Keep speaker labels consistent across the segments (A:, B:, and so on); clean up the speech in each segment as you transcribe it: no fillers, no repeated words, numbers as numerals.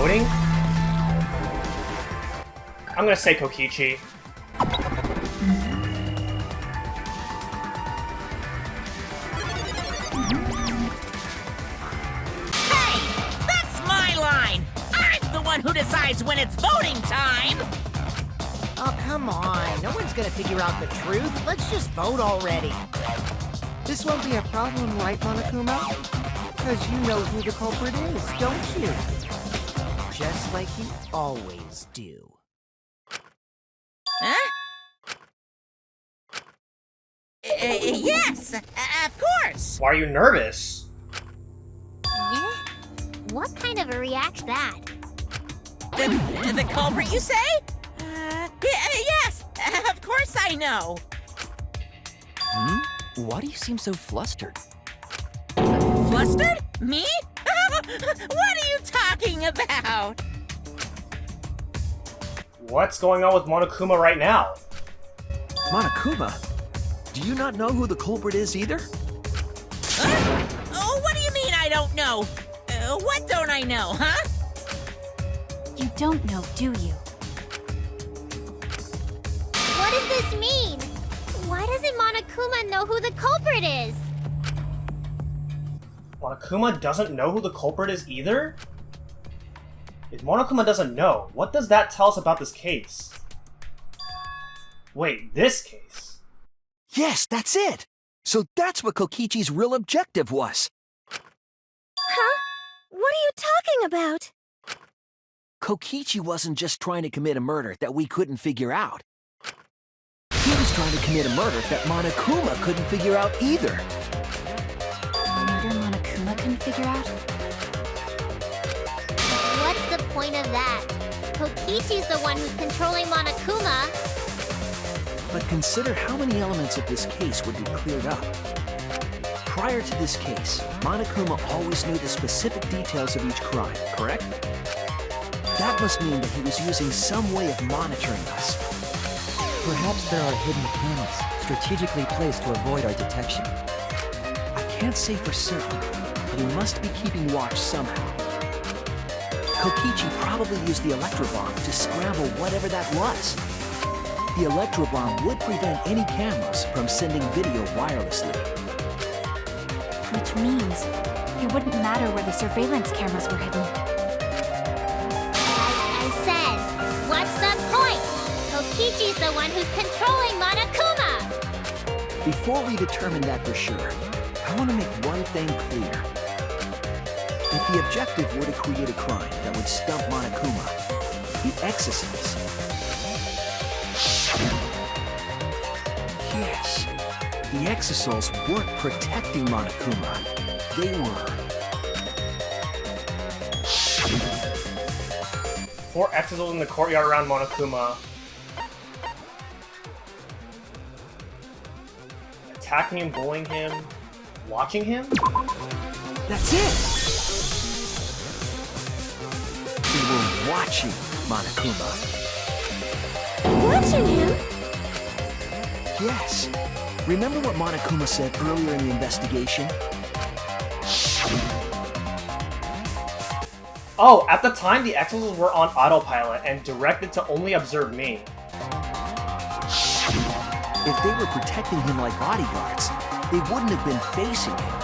A: voting? I'm gonna say Kokichi.
B: Hey! That's my line! I'm the one who decides when it's voting time!
C: Oh, come on. No one's gonna figure out the truth. Let's just vote already.
D: This won't be a problem, right, Monokuma? Because you know who the culprit is, don't you?
C: Just like you always do.
B: Huh? Yes! Of course!
A: Why are you nervous?
E: Yeah? What kind of a react that?
B: The culprit, you say? Yes! Of course I know!
C: Why do you seem so flustered?
B: Flustered? Me? What are you talking about?
A: What's going on with Monokuma right now?
F: Monokuma? Do you not know who the culprit is either?
B: Oh, what do you mean I don't know? What don't I know, huh?
E: You don't know, do you? What does this mean? Why doesn't Monokuma know who the culprit is?
A: Monokuma doesn't know who the culprit is either? If Monokuma doesn't know, what does that tell us about this case? Wait, this case?
F: Yes, that's it! So that's what Kokichi's real objective was!
E: Huh? What are you talking about?
F: Kokichi wasn't just trying to commit a murder that we couldn't figure out. He was trying to commit a murder that Monokuma couldn't figure out either.
E: A murder Monokuma couldn't figure out? What's the point of that? Kokichi's the one who's controlling Monokuma.
F: But consider how many elements of this case would be cleared up. Prior to this case, Monokuma always knew the specific details of each crime, correct? That must mean that he was using some way of monitoring us.
G: Perhaps there are hidden cameras strategically placed to avoid our detection.
F: I can't say for certain, but he must be keeping watch somehow. Kokichi probably used the electrobomb to scramble whatever that was. The electrobomb would prevent any cameras from sending video wirelessly.
E: Which means it wouldn't matter where the surveillance cameras were hidden. I said, what's the point? Kokichi's the one who's controlling Monokuma!
F: Before we determine that for sure, I want to make one thing clear. If the objective were to create a crime that would stump Monokuma, the exorcist. Yes, the exosols weren't protecting Monokuma. They were.
A: 4 exosols in the courtyard around Monokuma. Attacking him, bullying him, watching him?
F: That's it! They were watching Monokuma.
E: Watching him?
F: Yes. Remember what Monokuma said earlier in the investigation?
A: Oh, at the time the exosols were on autopilot and directed to only observe me.
F: If they were protecting him like bodyguards, they wouldn't have been facing him.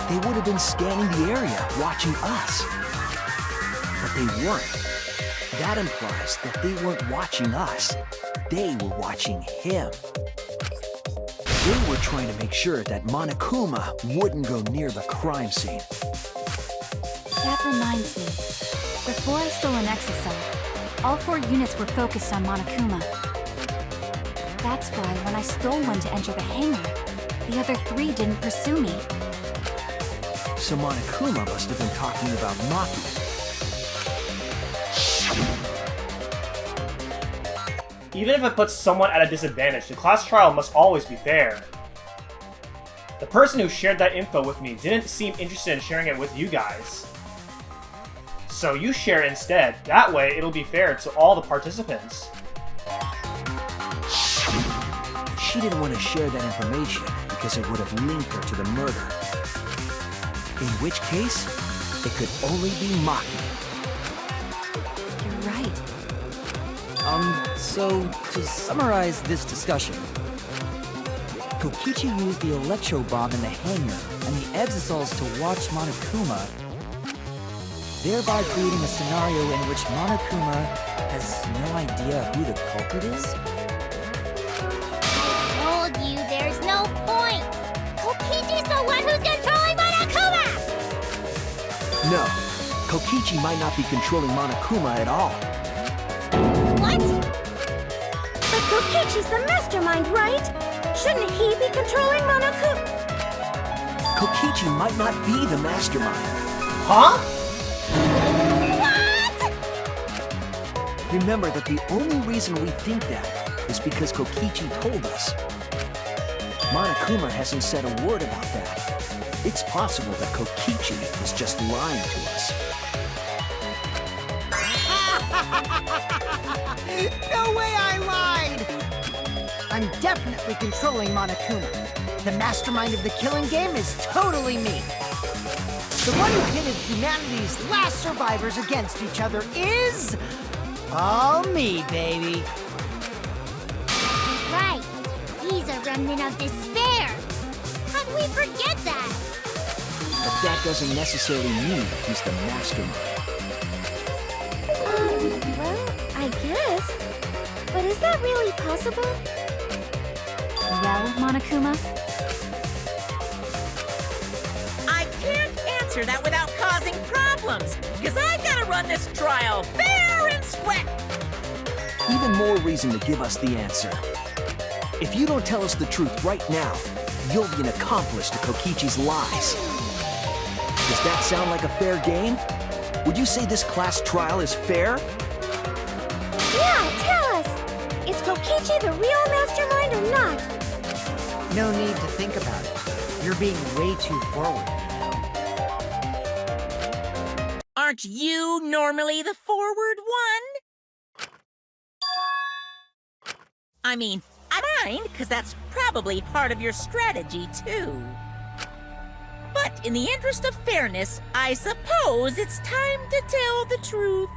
F: They would have been scanning the area, watching us. But they weren't. That implies that they weren't watching us. They were watching him. They were trying to make sure that Monokuma wouldn't go near the crime scene.
E: That reminds me. Before I stole an exosol, all 4 units were focused on Monokuma. That's why when I stole one to enter the hangar, the other 3 didn't pursue me.
F: So Monokuma must have been talking about Maki.
A: Even if it puts someone at a disadvantage, the class trial must always be fair. The person who shared that info with me didn't seem interested in sharing it with you guys. So you share it instead. That way it'll be fair to all the participants.
F: She didn't want to share that information because it would have linked her to the murder. In which case, it could only be Maki.
G: So to summarize this discussion, Kokichi used the electro bomb in the hangar and the exosols to watch Monokuma, thereby creating a scenario in which Monokuma has no idea who the culprit is?
H: I told you there's no point! Kokichi's the one who's controlling Monokuma!
F: No, Kokichi might not be controlling Monokuma at all.
H: What?
E: But Kokichi's the mastermind, right? Shouldn't he be controlling Monokuma?
F: Kokichi might not be the mastermind.
A: Huh?
H: What?
F: Remember that the only reason we think that is because Kokichi told us. Monokuma hasn't said a word about that. It's possible that Kokichi is just lying to us.
C: No way I lied! I'm definitely controlling Monokuma. The mastermind of the killing game is totally me. The one who pitted humanity's last survivors against each other is... all me, baby.
H: Right. He's a remnant of despair. How'd we forget that?
F: But that doesn't necessarily mean he's the mastermind.
E: Well, I guess. But is that really possible? Well, Monokuma?
B: I can't answer that without causing problems, because I gotta run this trial fair and square.
F: Even more reason to give us the answer. If you don't tell us the truth right now, you'll be an accomplice to Kokichi's lies. Does that sound like a fair game? Would you say this class trial is fair?
E: Yeah, tell us! Is Kokichi the real mastermind or not?
C: No need to think about it. You're being way too forward.
B: Aren't you normally the forward one? I mean, I mind, because that's probably part of your strategy, too. But in the interest of fairness, I suppose it's time to tell the truth.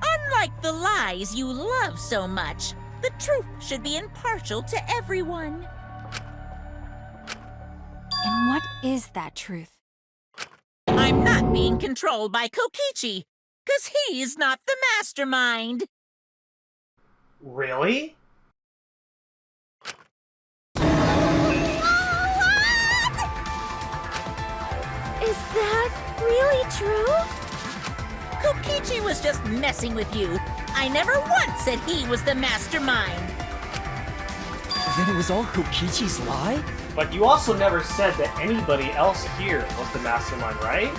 B: Unlike the lies you love so much, the truth should be impartial to everyone.
E: And what is that truth?
B: I'm not being controlled by Kokichi, because he's not the mastermind.
A: Really?
E: Is that really true?
B: Kokichi was just messing with you. I never once said he was the mastermind.
G: Then it was all Kokichi's lie?
A: But you also never said that anybody else here was the mastermind, right?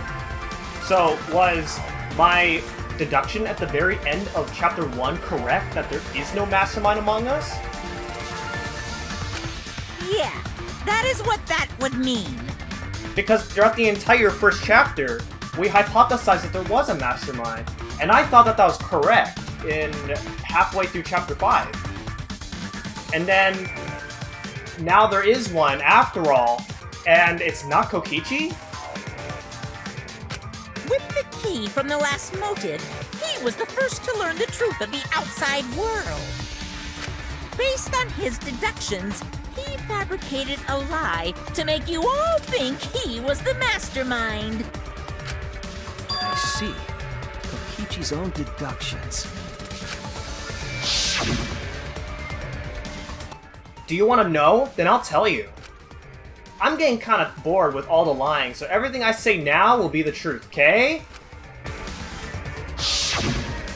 A: So, was my deduction at the very end of Chapter 1 correct, that there is no mastermind among us?
B: Yeah, that is what that would mean.
A: Because throughout the entire first chapter, we hypothesized that there was a mastermind, and I thought that that was correct in halfway through Chapter 5. And then, now there is one after all, and it's not Kokichi?
B: With the key from the last motive, he was the first to learn the truth of the outside world. Based on his deductions, he fabricated a lie to make you all think he was the mastermind.
F: I see. Kokichi's own deductions.
A: Do you want to know? Then I'll tell you. I'm getting kind of bored with all the lying, so everything I say now will be the truth, okay?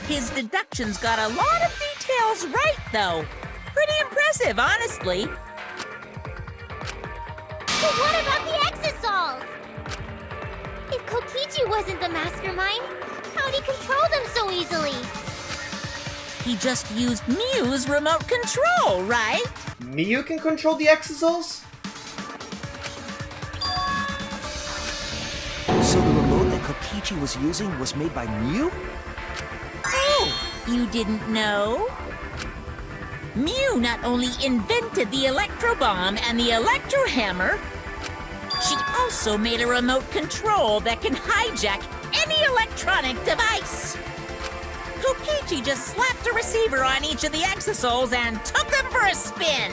B: His deductions got a lot of details right, though. Pretty impressive, honestly.
H: But what about the exosols? If Kokichi wasn't the mastermind, how'd he control them so easily?
B: He just used Miu's remote control, right?
A: Miu can control the exosols?
F: So the remote that Kokichi was using was made by Miu?
B: Oh, you didn't know? Miu not only invented the electro bomb and the electro hammer, she also made a remote control that can hijack any electronic device. Kokichi just slapped a receiver on each of the Exisouls and took them for a spin.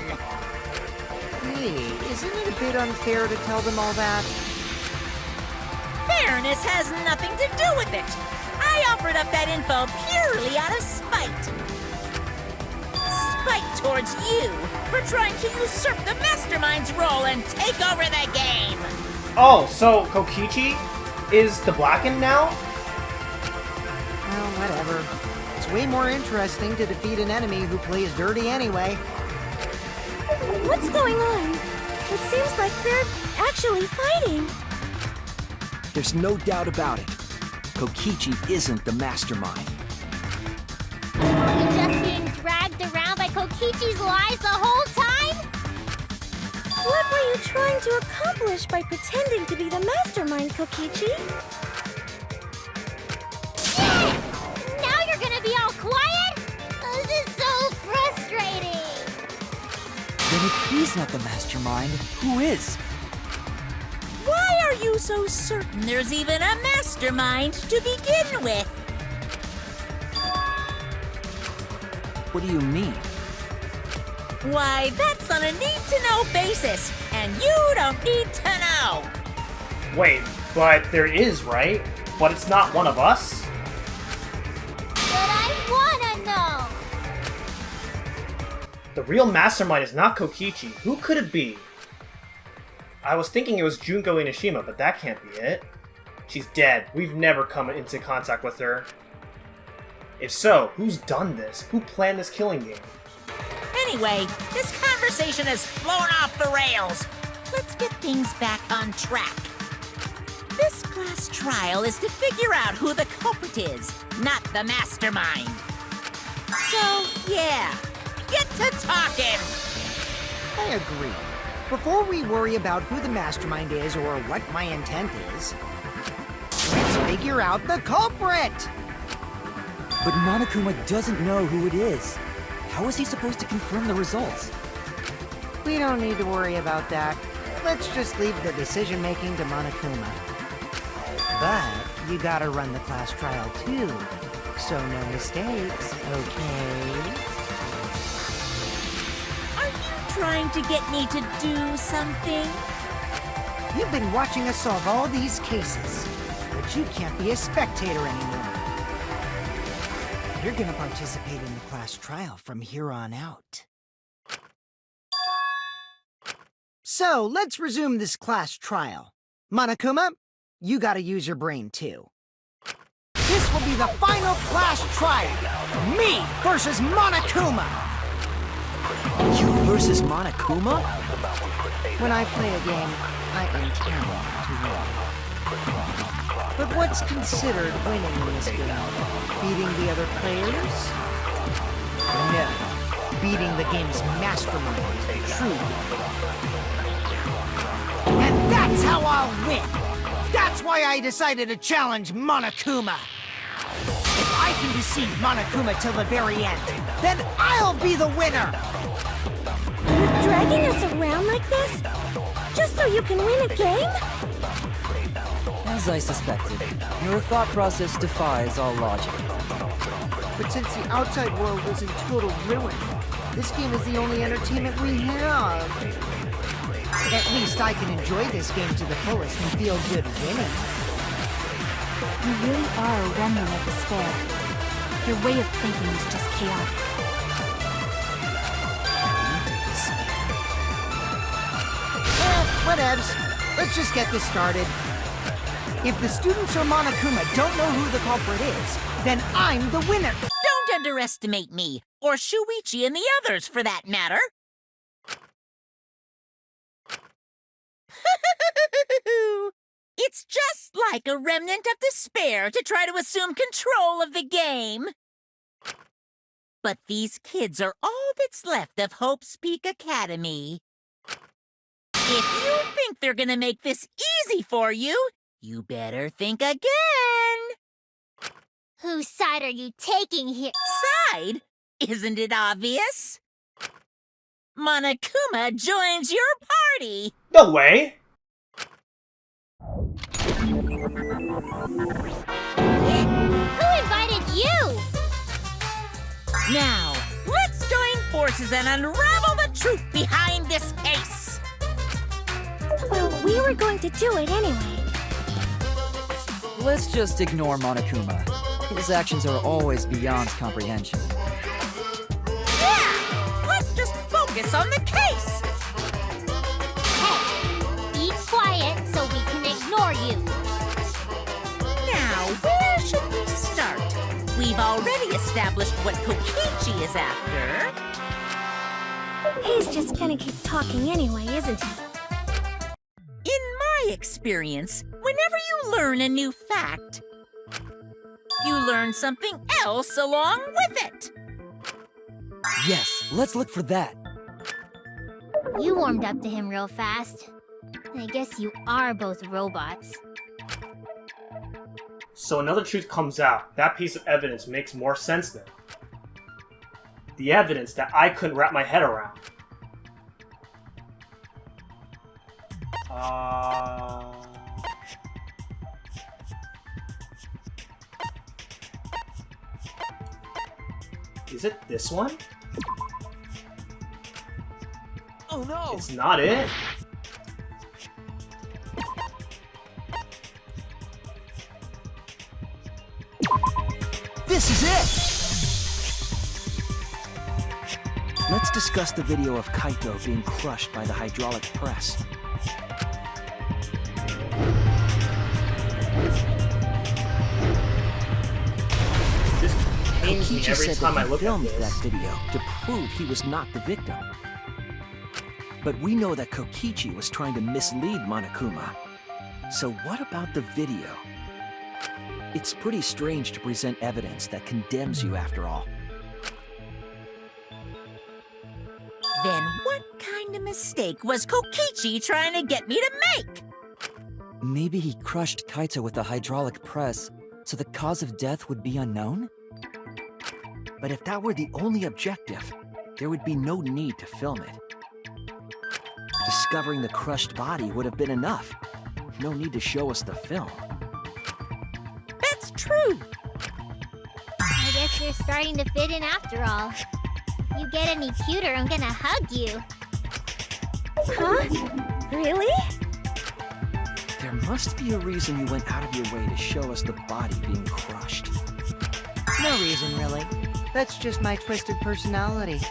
D: Hey, isn't it a bit unfair to tell them all that?
B: Fairness has nothing to do with it. I offered up that info purely out of spite. Spite towards you for trying to usurp the Mastermind's role and take over the game.
A: Oh, so Kokichi is the Blackened now?
C: Well, whatever. It's way more interesting to defeat an enemy who plays dirty anyway.
H: What's going on? It seems like they're actually fighting.
F: There's no doubt about it. Kokichi isn't the mastermind.
H: Were you just being dragged around by Kokichi's lies the whole time? What were you trying to accomplish by pretending to be the mastermind, Kokichi? Yeah! Now you're gonna be all quiet? This is so frustrating!
G: Then if he's not the mastermind, who is?
B: Why are you so certain there's even a mastermind to begin with?
F: What do you mean?
B: Why, that's on a need-to-know basis, and you don't need to know.
A: Wait, but there is, right? But it's not one of us?
H: But I wanna know!
A: The real mastermind is not Kokichi. Who could it be? I was thinking it was Junko Enoshima, but that can't be it. She's dead. We've never come into contact with her. If so, who's done this? Who planned this killing game?
B: Anyway, this conversation has flown off the rails. Let's get things back on track. This class trial is to figure out who the culprit is, not the mastermind. So, yeah, get to talking.
C: I agree. Before we worry about who the mastermind is or what my intent is, let's figure out the culprit!
G: But Monokuma doesn't know who it is. How is he supposed to confirm the results?
C: We don't need to worry about that. Let's just leave the decision-making to Monokuma. But you gotta run the class trial too, so no mistakes, okay?
B: Are you trying to get me to do something?
C: You've been watching us solve all these cases, but you can't be a spectator anymore. You're gonna participate in the class trial from here on out. So, let's resume this class trial. Monokuma, you gotta use your brain too. This will be the final class trial! Me versus Monokuma!
F: You versus Monokuma?
C: When I play a game, I intend to win. But what's considered winning in this game? Beating the other players? No. Beating the game's mastermind is the true win. And that's how I'll win! That's why I decided to challenge Monokuma! If I can deceive Monokuma till the very end, then I'll be the winner!
H: You're dragging us around like this? Just so you can win a game?
G: As I suspected, your thought process defies all logic.
C: But since the outside world is in total ruin, this game is the only entertainment we have. At least I can enjoy this game to the fullest and feel good winning.
E: You really are a remnant of despair. Your way of thinking is just chaotic.
C: Whatevs. Let's just get this started. If the students or Monokuma don't know who the culprit is, then I'm the winner!
B: Don't underestimate me, or Shuichi and the others, for that matter. It's just like a remnant of despair to try to assume control of the game. But these kids are all that's left of Hope's Peak Academy. If you think they're gonna make this easy for you, you better think again.
H: Whose side are you taking here?
B: Side? Isn't it obvious? Monokuma joins your party.
A: No way!
H: Who invited you?
B: Now, let's join forces and unravel the truth behind this case.
H: Well, we were going to do it anyway.
G: Let's just ignore Monokuma. His actions are always beyond comprehension.
B: Yeah! Let's just focus on the case!
H: Hey, be quiet so we can ignore you.
B: Now, where should we start? We've already established what Kokichi is after.
H: He's just gonna keep talking anyway, isn't he?
B: In my experience, whenever you learn a new fact, you learn something else along with it.
G: Yes, let's look for that.
H: You warmed up to him real fast. I guess you are both robots.
A: So another truth comes out. That piece of evidence makes more sense then. The evidence that I couldn't wrap my head around. Is it this one?
F: Oh no!
A: It's not it.
F: This is it! Let's discuss the video of Kaito being crushed by the hydraulic press.
A: This pains me
F: Kokichi
A: every
F: said
A: time I
F: that he
A: look at
F: filmed
A: this.
F: that video to prove he was not the victim. But we know that Kokichi was trying to mislead Monokuma. So what about the video? It's pretty strange to present evidence that condemns you after all.
B: Then what kind of mistake was Kokichi trying to get me to make?
G: Maybe he crushed Kaito with a hydraulic press, so the cause of death would be unknown?
F: But if that were the only objective, there would be no need to film it. Discovering the crushed body would have been enough. No need to show us the film.
B: That's true.
H: I guess you're starting to fit in after all. If you get any cuter, I'm gonna hug you.
E: Huh? Really?
F: There must be a reason you went out of your way to show us the body being crushed.
C: No reason, really. That's just my twisted personality.